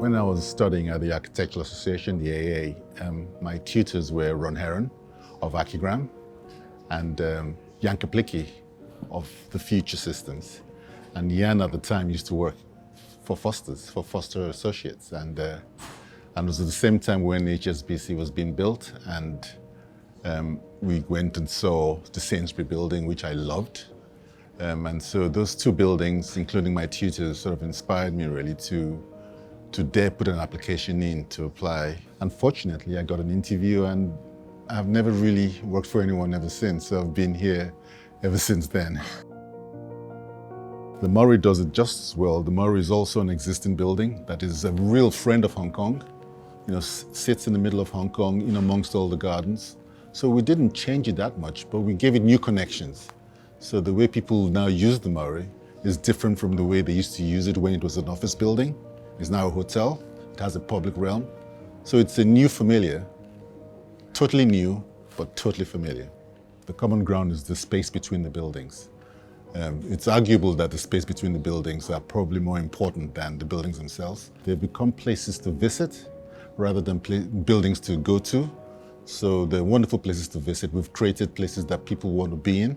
When I was studying at the Architectural Association, the AA, my tutors were Herron of Archigram and Kaplicky of the Future Systems. And Jan at the time used to work for Foster Associates. And it was at the same time when HSBC was being built, and we went and saw the Sainsbury building, which I loved. And so those two buildings, including my tutors, sort of inspired me really to dare put an application in to apply. Unfortunately, I got an interview and I've never really worked for anyone ever since, so I've been here ever since then. The Murray does it just as well. The Murray is also an existing building that is a real friend of Hong Kong. Sits in the middle of Hong Kong, amongst all the gardens. So we didn't change it that much, but we gave it new connections. So the way people now use the Murray is different from the way they used to use it when it was an office building. It's now a hotel. It has a public realm. So it's a new familiar, totally new, but totally familiar. The common ground is the space between the buildings. It's arguable that the space between the buildings are probably more important than the buildings themselves. They've become places to visit rather than buildings to go to. So they're wonderful places to visit. We've created places that people want to be in,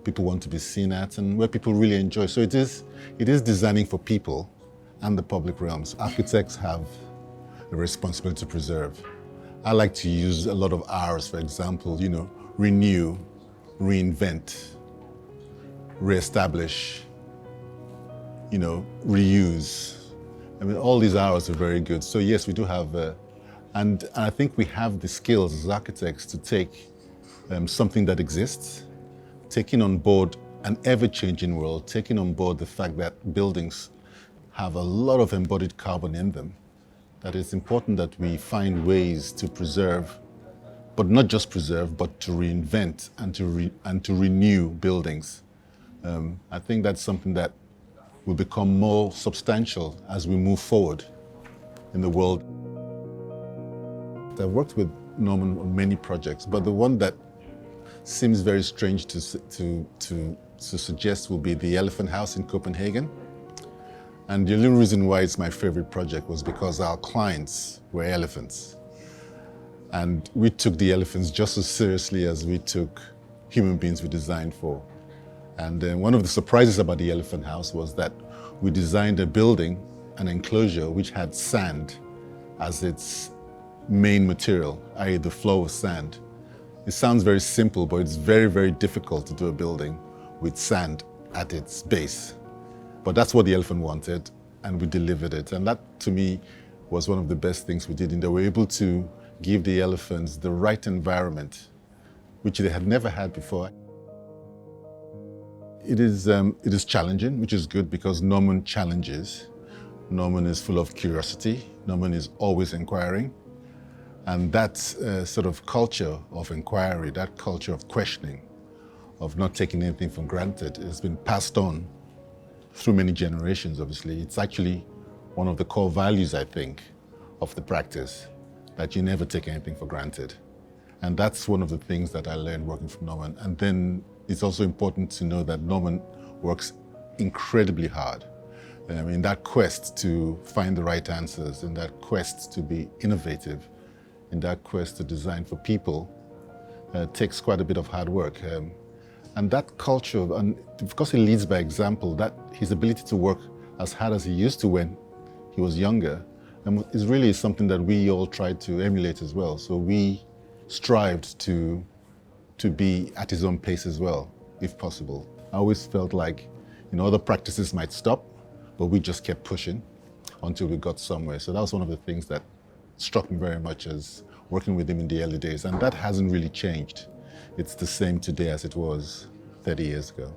people want to be seen at, and where people really enjoy. So it is designing for people and the public realms. Architects have a responsibility to preserve. I like to use a lot of R's, for example, renew, reinvent, reestablish, reuse. I mean, all these R's are very good. So yes, we do have, and I think we have the skills as architects to take something that exists, taking on board an ever-changing world, taking on board the fact that buildings have a lot of embodied carbon in them, that it's important that we find ways to preserve, but not just preserve, but to reinvent and to renew buildings. I think that's something that will become more substantial as we move forward in the world. I've worked with Norman on many projects, but the one that seems very strange to suggest will be the Elephant House in Copenhagen. And the only reason why it's my favorite project was because our clients were elephants. And we took the elephants just as seriously as we took human beings we designed for. And one of the surprises about the Elephant House was that we designed a building, an enclosure, which had sand as its main material, i.e. the floor was sand. It sounds very simple, but it's very, very difficult to do a building with sand at its base. But that's what the elephant wanted, and we delivered it. And that, to me, was one of the best things we did. And they were able to give the elephants the right environment, which they had never had before. It is challenging, which is good because Norman challenges. Norman is full of curiosity. Norman is always inquiring. And that sort of culture of inquiry, that culture of questioning, of not taking anything for granted, has been passed on through many generations, obviously. It's actually one of the core values, I think, of the practice, that you never take anything for granted. And that's one of the things that I learned working from Norman. And then it's also important to know that Norman works incredibly hard. In that quest to find the right answers, in that quest to be innovative, in that quest to design for people, takes quite a bit of hard work. And that culture, and because he leads by example, that his ability to work as hard as he used to when he was younger, is really something that we all tried to emulate as well. So we strived to be at his own pace as well, if possible. I always felt like, other practices might stop, but we just kept pushing until we got somewhere. So that was one of the things that struck me very much as working with him in the early days. And that hasn't really changed. It's the same today as it was 30 years ago.